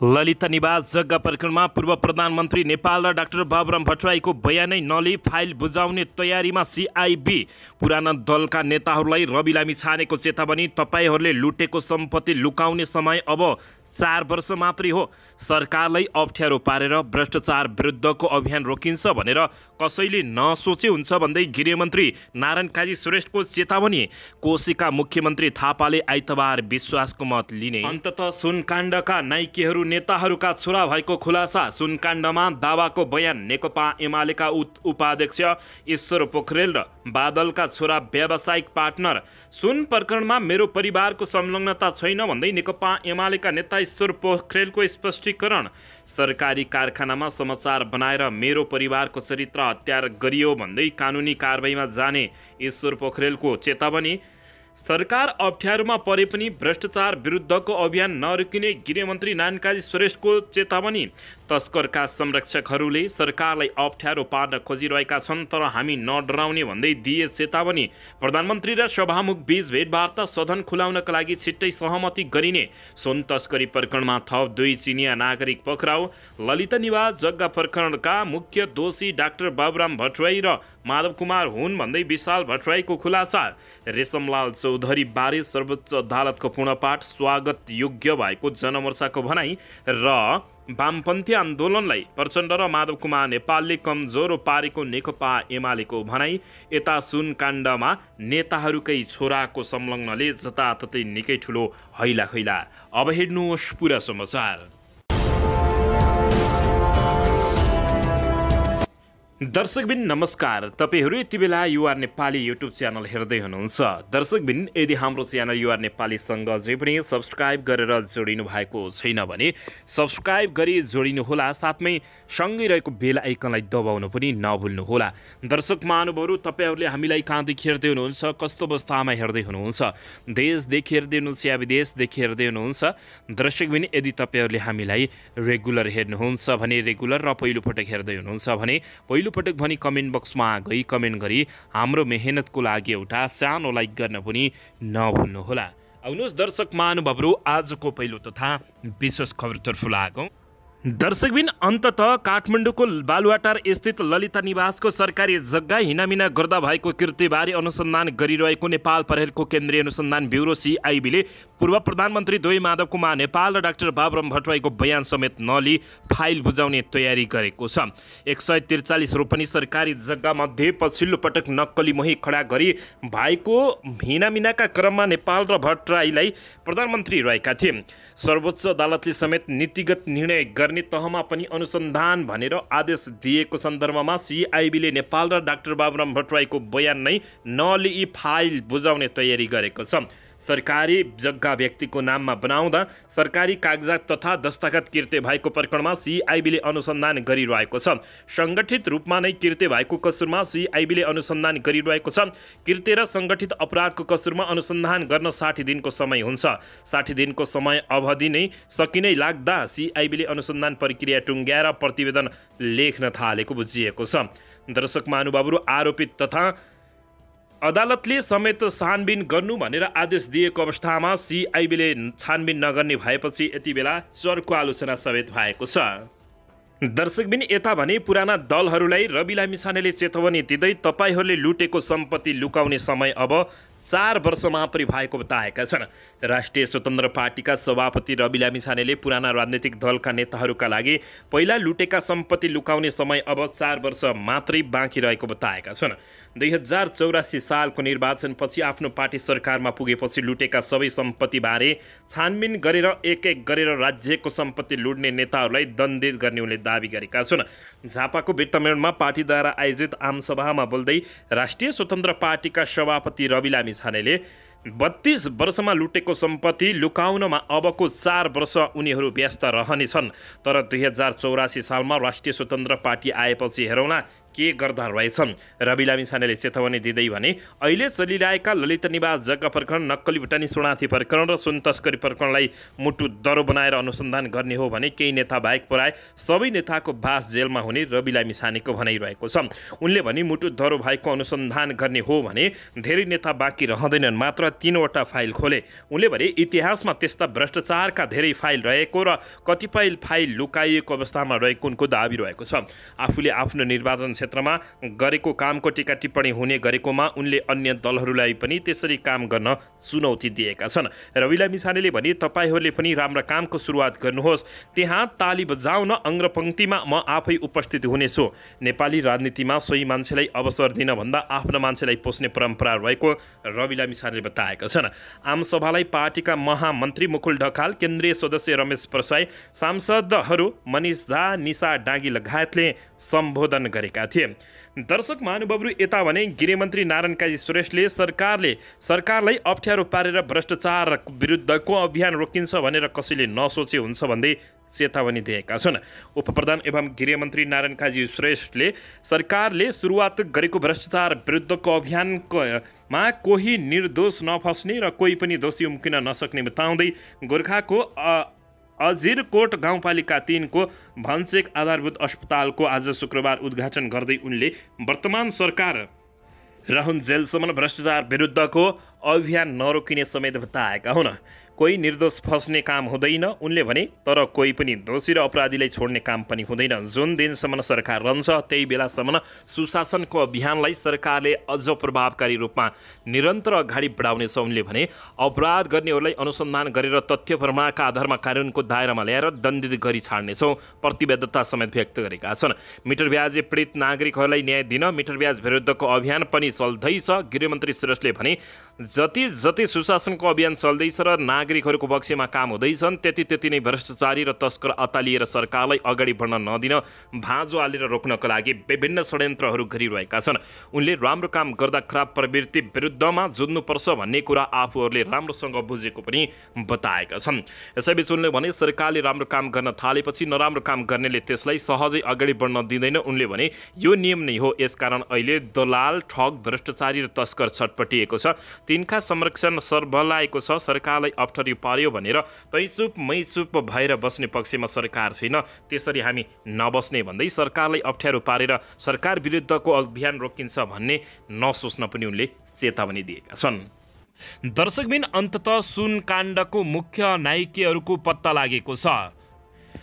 ललिता निवास जग्गा प्रकरणमा पूर्व प्रधानमन्त्री नेपाल र डाक्टर बाबुराम भट्टराईको बयानै नलिई फाइल बुझाउने तयारीमा सिआइबी। पुराना दलका नेताहरूलाई रवि लामिछानेको चेतावनी। तपाईहरूले लुटेको सम्पत्ति लुकाउने समय अब 4 वर्ष मात्रै हो। सरकारलाई अप्ठ्यारो पारेर भ्रष्टाचार विरुद्धको अभियान रोकिन्छ भनेर कसैले नसोचे हुन्छ भन्दै गृहमन्त्री नारायण काजी श्रेष्ठको चेतावनी। कोशीका मुख्यमन्त्री थापाले आइतबार विश्वासको मत लिने। अन्ततः सुनकाण्डका नाइकेहरू नेताहरूका छोरा भएको खुलासा। सुनकाण्डमा दावाको बयान। नेकपा एमालेका उपाध्यक्ष ईश्वर पोखरेल र बादलका छोरा व्यावसायिक पार्टनर। सुन प्रकरणमा मेरो परिवारको संलग्नता छैन भन्दै नेकपा एमालेका नेता ईश्वर पोखरेलको स्पष्टीकरण। सरकारी कारखानामा समाचार बनाएर मेरो परिवारको चरित्र हत्या गरियो भन्दै कानुनी कारबाहीमा जाने ईश्वर पोखरेलको चेतावनी। सरकार अप्ठ्यारोमा परे पनि भ्रष्टाचार विरुद्धको अभियान नरोकिने गृहमन्त्री नारायण काजी श्रेष्ठको चेतावनी। तस्करका संरक्षकहरूले सरकारलाई अप्ठ्यारो पार्न खोजिरहेका छन्, तर हामी नडराउने भन्दै दिए चेतावनी। प्रधानमन्त्री र सभामुख बीच भेटवार्ता सदन खुलाउनका लागि छिट्टै सहमति गरिने। सुन तस्करी प्रकरणमा थप 2 चिनिया नागरिक पक्राउ। ललिता निवास जग्गा प्रकरणका मुख्य दोषी डाक्टर बाबुराम भट्टराई र माधव कुमार हुन् भन्दै विशाल भट्टराईको खुलासा। रेशमलाल चौधरी बारे सर्वोच्च अदालतको पूर्णपाठ स्वागत योग्य भएको जनमोर्चाको भनाई र वामपन्थी आन्दोलनलाई प्रचण्ड र माधव कुमार नेपालले कमजोर पारेको नेकपा एमालेको भनाई। यता सुनकाण्डमा नेताहरूकै छोराको संलग्नले जताततै निकै ठुलो हैला खैला। अब हेर्नुहोस् पुरा समाचार। दर्शकबिन नमस्कार। तपाईहरू यति बेला युआर नेपाली युट्युब च्यानल हेर्दै हुनुहुन्छ। दर्शकबिन यदि हाम्रो च्यानल युआर नेपालीसँग जे पनि सब्सक्राइब गरेर जोडिनु भएको छैन भने सब्सक्राइब गरी जोडिनुहोला। साथमै सँगै रहेको बेल आइकनलाई दबाउनु पनि नभुल्नुहोला। दर्शक महानुभावहरू, तपाईहरूले हामीलाई कहाँदेखि हेर्दै हुनुहुन्छ, कस्तो अवस्थामा हेर्दै हुनुहुन्छ, देशदेखि हेर्दै हुनुहुन्छ या विदेशदेखि हेर्दै हुनुहुन्छ? दर्शकबिन यदि तपाईहरूले हामीलाई रेगुलर हेर्नुहुन्छ भने रेगुलर र पहिलोपटक हेर्दै हुनुहुन्छ भने पहिलोपटक भनी कमेन्ट बक्समा गई कमेन्ट गरी हाम्रो मेहनतको लागि एउटा सानो लाइक गर्न पनि नभुल्नुहोला। आउनुहोस् दर्शक महानुभावहरू, आजको पहिलो तथा विशेष खबरतर्फ लागौँ। दर्शकबिन अन्ततः काठमाडौँको बालुवाटार स्थित ललिता निवासको सरकारी जग्गा हिनामिना गर्दा भएको कृत्यबारे अनुसन्धान गरिरहेको नेपाल प्रहरीको केन्द्रीय अनुसन्धान ब्युरो सिआइबीले पूर्व प्रधानमन्त्री द्वय माधव कुमार नेपाल र डाक्टर बाबुराम भट्टराईको बयान समेत नलिई फाइल बुझाउने तयारी गरेको छ। 143 रोपनी सरकारी जग्गामध्ये पछिल्लो पटक नक्कली मोही खडा गरी भएको हिनामिनाका क्रममा नेपाल र भट्टराईलाई प्रधानमन्त्री रहेका थिए। सर्वोच्च अदालतले समेत नीतिगत निर्णय गर्ने तहमा पनि अनुसन्धान भनेर आदेश दिएको सन्दर्भमा सिआइबीले नेपाल र डाक्टर बाबुराम भट्टराईको बयान नै नलिई फाइल बुझाउने तयारी गरेको छ। सरकारी जग्गा व्यक्तिको नाममा बनाउँदा सरकारी कागजात तथा दस्तखत कृत्य भएको प्रकरणमा सिआइबीले अनुसन्धान गरिरहेको छ। सङ्गठित रूपमा नै कृत्य भएको कसुरमा सिआइबीले अनुसन्धान गरिरहेको छ। कृत्य र सङ्गठित अपराधको कसुरमा अनुसन्धान गर्न 60 दिनको समय हुन्छ। 60 दिनको समय अवधि नै सकिनै लाग्दा सिआइबीले अनुसन्धान प्रक्रिया टुङ्ग्याएर प्रतिवेदन लेख्न थालेको बुझिएको छ। दर्शक महानुभावहरू, आरोपित तथा अदालतले समेत छानबिन गर्नु भनेर आदेश दिएको अवस्थामा सिआइबीले छानबिन नगर्ने भएपछि यति बेला चर्को आलोचना समेत भएको छ। दर्शकबिन यता भने पुराना दलहरूलाई रवि लामिछानेले चेतावनी दिँदै तपाईहरूले लुटेको सम्पत्ति लुकाउने समय अब 4 वर्ष मात्रै भएको बताएका छन्। राष्ट्रिय स्वतन्त्र पार्टीका सभापति रवि लामिछानेले पुराना राजनीतिक दलका नेताहरूका लागि पहिला लुटेका सम्पत्ति लुकाउने समय अब 4 वर्ष मात्रै बाँकी रहेको बताएका छन्। 2084 सालको निर्वाचनपछि आफ्नो पार्टी सरकारमा पुगेपछि लुटेका सबै सम्पत्तिबारे छानबिन गरेर एक एक गरेर राज्यको सम्पत्ति लुट्ने नेताहरूलाई दण्डित गर्ने उनले दाबी गरेका छन्। झापाको बेट्टामेडमा पार्टीद्वारा आयोजित आमसभामा बोल्दै राष्ट्रिय स्वतन्त्र पार्टीका सभापति रवि लामिछानेले 32 वर्षमा लुटेको सम्पत्ति लुकाउनमा अबको 4 वर्ष उनीहरू व्यस्त रहनेछन्। तर 2084 सालमा राष्ट्रिय स्वतन्त्र पार्टी आएपछि हेरौँला के गर्दा रहेछन्। रवि लामिछानेले चेतावनी दिँदै भने अहिले चलिरहेका ललित निवास जग्गा प्रकरण, नक्कली भुटानी शरणार्थी प्रकरण र सुन तस्करी प्रकरणलाई मुटु दरो बनाएर अनुसन्धान गर्ने हो भने केही नेता बाहेक प्राय सबै नेताको बास जेलमा हुने रवि लामिछानेको भनाइरहेको छ। उनले भने मुटु दरो भएको अनुसन्धान गर्ने हो भने धेरै नेता बाँकी रहँदैनन्, मात्र 3वटा फाइल खोले। उनले भने इतिहासमा त्यस्ता भ्रष्टाचारका धेरै फाइल रहेको र कतिपय फाइल लुकाइएको अवस्थामा रहेको उनको दाबी रहेको छ। आफूले आफ्नो निर्वाचन क्षेत्रमा गरेको कामको टीका टिप्पणी हुने गरेकोमा उनले अन्य दलहरूलाई पनि त्यसरी काम गर्न चुनौती दिएका छन्। रवि लामिछानेले भने तपाईहरूले पनि राम्रा कामको सुरुवात गर्नुहोस्, त्यहाँ ताली बजाउन अग्रपङ्क्तिमा म आफै उपस्थित हुनेछु। नेपाली राजनीतिमा सोही मान्छेलाई अवसर दिन भन्दा आफ्नो मान्छेलाई पोस्ने परम्परा रहेको रवि लामिछानेले बताएका छन्। आमसभालाई पार्टीका महामन्त्री मुकुल ढकाल, केन्द्रीय सदस्य रमेश प्रसाई, सांसदहरू मनिष झा, निशा डाँगी लगायतले सम्बोधन गरेका थिए। दर्शक महानुभावहरू, यता भने गृहमन्त्री नारायण काजी श्रेष्ठले सरकारलाई अप्ठ्यारो पारेर भ्रष्टाचार विरुद्धको अभियान रोकिन्छ भनेर कसैले नसोचे हुन्छ भन्दै चेतावनी दिएका छन्। उपप्रधान एवं गृहमन्त्री नारायण काजी श्रेष्ठले सरकारले सुरुवात गरेको भ्रष्टाचार विरुद्धको अभियानमा कोही निर्दोष नफस्ने र कोही पनि दोषी उम्किन नसक्ने बताउँदै गोर्खाको अजिरकोट गाउँपालिका 3 को भन्छेक आधारभूत अस्पतालको आज शुक्रबार उद्घाटन गर्दै उनले वर्तमान सरकार रहन्जेलसम्म भ्रष्टाचार विरुद्धको अभियान नरोकिने समेत बताएका हुन्। कोही निर्दोष फस्ने काम हुँदैन उनले भने, तर कोही पनि दोषी र अपराधीलाई छोड्ने काम पनि हुँदैन। जुन दिनसम्म सरकार रहन्छ त्यही बेलासम्म सुशासनको अभियानलाई सरकारले अझ प्रभावकारी रूपमा निरन्तर अगाडि बढाउनेछ। उनले भने अपराध गर्नेहरूलाई अनुसन्धान गरेर तथ्य प्रमाणका आधारमा कानुनको दायरामा ल्याएर दण्डित गरी छाड्नेछौँ प्रतिबद्धता समेत व्यक्त गरेका छन्। मिटर ब्याज पीडित नागरिकहरूलाई न्याय दिन मिटर ब्याज विरुद्धको अभियान पनि चल्दैछ। गृहमन्त्री श्रेष्ठले भने जति सुशासनको अभियान चल्दैछ र नागरिकहरूको पक्षमा काम हुँदैछन् त्यति नै भ्रष्टाचारी र तस्कर अतालिएर सरकारलाई अगाडि बढ्न नदिन भाँजो हालेर रोक्नको लागि विभिन्न षड्यन्त्रहरू गरिरहेका छन्। उनले राम्रो काम गर्दा खराब प्रवृत्ति विरुद्धमा जुझ्नुपर्छ भन्ने कुरा आफूहरूले राम्रोसँग बुझेको पनि बताएका छन्। यसैबीच उनले भने सरकारले राम्रो काम गर्न थालेपछि नराम्रो काम गर्नेले त्यसलाई सहजै अगाडि बढ्न दिँदैन। उनले भने यो नियम नै हो, यसकारण अहिले दलाल, ठग, भ्रष्टाचारी र तस्कर छटपटिएको छ। तिनका संरक्षण सर्वलाएको छ। सरकारलाई अप्ठ्यारो पार्यो भनेर तैचुप मैचुप भएर बस्ने पक्षमा सरकार छैन, त्यसरी हामी नबस्ने भन्दै सरकारलाई अप्ठ्यारो पारेर सरकार विरुद्धको अभियान रोकिन्छ भन्ने नसोच्न पनि उनले चेतावनी दिएका छन्। दर्शकबिन, अन्ततः सुन काण्डको मुख्य नायिकेहरूको पत्ता लागेको छ।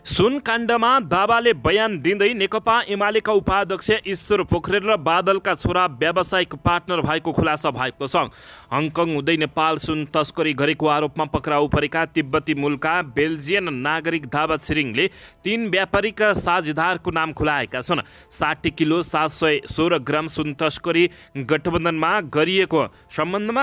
सुन काण्डमा दावाले बयान दिँदै नेकपा एमालेका उपाध्यक्ष ईश्वर पोखरेल र बादलका छोरा व्यावसायिक पार्टनर भएको खुलासा भएको छ। हङकङ हुँदै नेपाल सुन तस्करी गरेको आरोपमा पक्राउ परेका तिब्बती मूलका बेल्जियन नागरिक दावा छिरिङले 3 व्यापारिक साझेदारको नाम खुलाएका छन्। 60 किलो 716 ग्राम सुन तस्करी गठबन्धनमा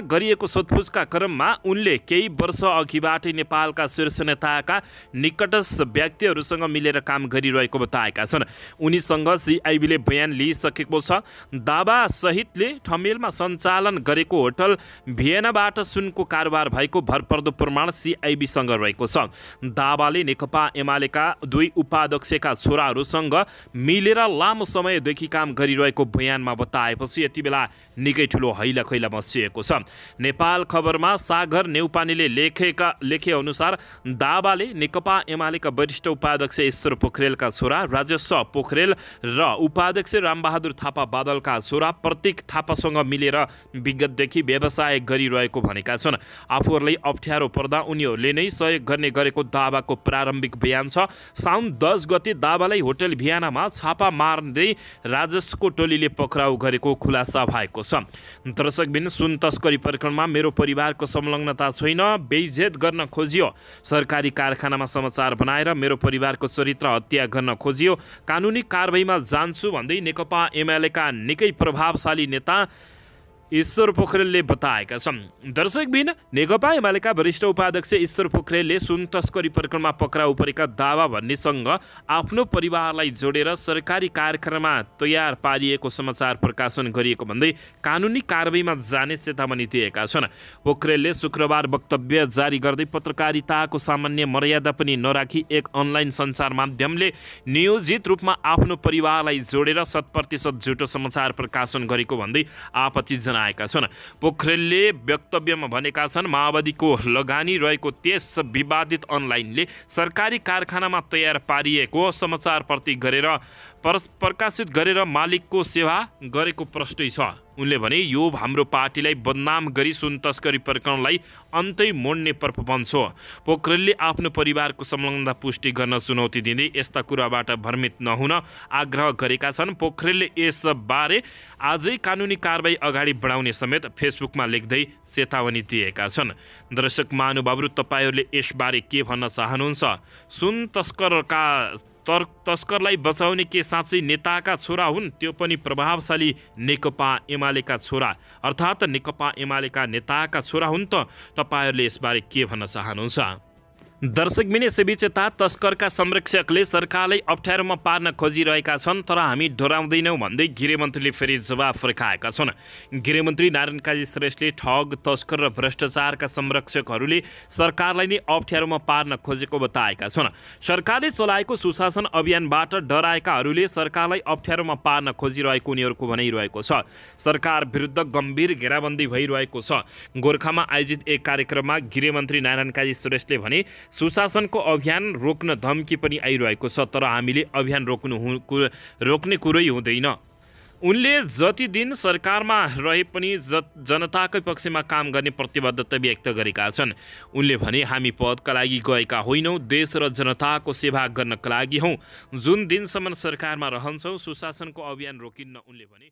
गरिएको सोधपुछका क्रममा उनले केही वर्ष अघिबाटै नेपालका शीर्ष नेताका निकटस्थ व्यक्तिहरूसँग मिलेर काम गरिरहेको बताएका छन्। उनीसँग सिआइबीले बयान लिइसकेको छ। दावा सहितले ठमेलमा सञ्चालन गरेको होटल भियनाबाट सुनको कारोबार भएको भरपर्दो प्रमाण सिआइबीसँग रहेको छ। दावाले नेकपा एमालेका 2 उपाध्यक्षका छोराहरूसँग मिलेर लामो समयदेखि काम गरिरहेको बयानमा बताएपछि यति बेला निकै ठुलो हैलाखैला मचिएको छ। नेपाल खबरमा सागर नेउपानेले लेखे अनुसार दावाले नेकपा एमालेका वरिष्ठ उपाध्यक्ष ईश्वर पोखरेलका छोरा राजेश्वर पोखरेल र उपाध्यक्ष रामबहादुर थापा बादलका छोरा प्रतीक थापासँग मिलेर विगतदेखि व्यवसाय गरिरहेको भनेका छन्। आफूहरूलाई अप्ठ्यारो पर्दा उनीहरूले नै सहयोग गर्ने गरेको दावाको प्रारम्भिक बयान छ। साउन 10 गते दावालाई होटल भियानामा छापा मार्दै राजेशको टोलीले पक्राउ गरेको खुलासा भएको छ। दर्शकबिन, सुन तस्करी प्रकरणमा मेरो परिवारको संलग्नता छैन, बेइज्जत गर्न खोजियो। सरकारी कारखानामा समाचार बनाएर मेरो परिवारको चरित्र हत्या गर्न खोजियो। कानुनी कारबाहीमा जान्छु भन्दै नेकपा एमालेका निकै प्रभावशाली नेता ईश्वर पोखरेलले बताएका छन्। दर्शकबिन नेकपा एमालेका वरिष्ठ उपाध्यक्ष ईश्वर पोखरेलले सुन तस्करी प्रकरणमा पक्राउ परेका दावा भन्नेसँग आफ्नो परिवारलाई जोडेर सरकारी कारखानामा तयार पारिएको समाचार प्रकाशन गरिएको भन्दै कानुनी कारबाहीमा जाने चेतावनी दिएका छन्। पोखरेलले शुक्रबार वक्तव्य जारी गर्दै पत्रकारिताको सामान्य मर्यादा पनि नराखी एक अनलाइन सञ्चार माध्यमले नियोजित रूपमा आफ्नो परिवारलाई जोडेर 100% झुटो समाचार प्रकाशन गरेको भन्दै आपत्ति जनाएका छन्। पोखरेलले वक्तव्यमा भनेका छन्, माओवादीको लगानी रहेको त्यस विवादित अनलाइनले सरकारी कारखानामा तयार पारिएको समाचार प्रकाशित गरेर मालिकको सेवा गरेको प्रष्टै छ। उनले भने यो हाम्रो पार्टीलाई बदनाम गरी सुन तस्करी प्रकरणलाई अन्तै मोड्ने प्रपञ्च हो। पोखरेलले आफ्नो परिवारको संलग्नता पुष्टि गर्न चुनौती दिँदै यस्ता कुराबाट भ्रमित नहुन आग्रह गरेका छन्। पोखरेलले यसबारे आजै कानुनी कारबाही अगाडि बढाउने समेत फेसबुकमा लेख्दै चेतावनी दिएका छन्। दर्शक महानुभावहरू, तपाईहरूले यसबारे के भन्न चाहनुहुन्छ? सुन तस्करलाई बचाउने के साँच्चै नेताका छोरा हुन्? त्यो पनि प्रभावशाली नेकपा एमालेका छोरा, अर्थात् नेकपा एमालेका नेताका छोरा हुन् त? तपाईहरूले यसबारे के भन्न चाहनुहुन्छ? दर्शकबिन यसैबीच यता तस्करका संरक्षकले सरकारलाई अप्ठ्यारोमा पार्न खोजिरहेका छन्, तर हामी डराउँदैनौँ भन्दै गृहमन्त्रीले फेरि जवाफ फर्काएका छन्। गृहमन्त्री नारायण काजी श्रेष्ठले ठग, तस्कर र भ्रष्टाचारका संरक्षकहरूले सरकारलाई नै अप्ठ्यारोमा पार्न खोजेको बताएका छन्। सरकारले चलाएको सुशासन अभियानबाट डराएकाहरूले सरकारलाई अप्ठ्यारोमा पार्न खोजिरहेको उनीहरूको भनाइरहेको छ। सरकार विरुद्ध गम्भीर घेराबन्दी भइरहेको छ। गोर्खामा आयोजित एक कार्यक्रममा गृहमन्त्री नारायण काजी श्रेष्ठले भने, सुशासनको अभियान रोक्न धम्की पनि आइरहेको छ, तर हामीले अभियान रोक्ने कुरै हुँदैन। उनले जति दिन सरकारमा रहे पनि जनताकै पक्षमा काम गर्ने प्रतिबद्धता व्यक्त गरेका छन्। उनले भने, हामी पदका लागि गएका होइनौँ, देश र जनताको सेवा गर्नका लागि हौँ। जुन दिनसम्म सरकारमा रहन्छौँ सुशासनको अभियान रोकिन्न, उनले भने।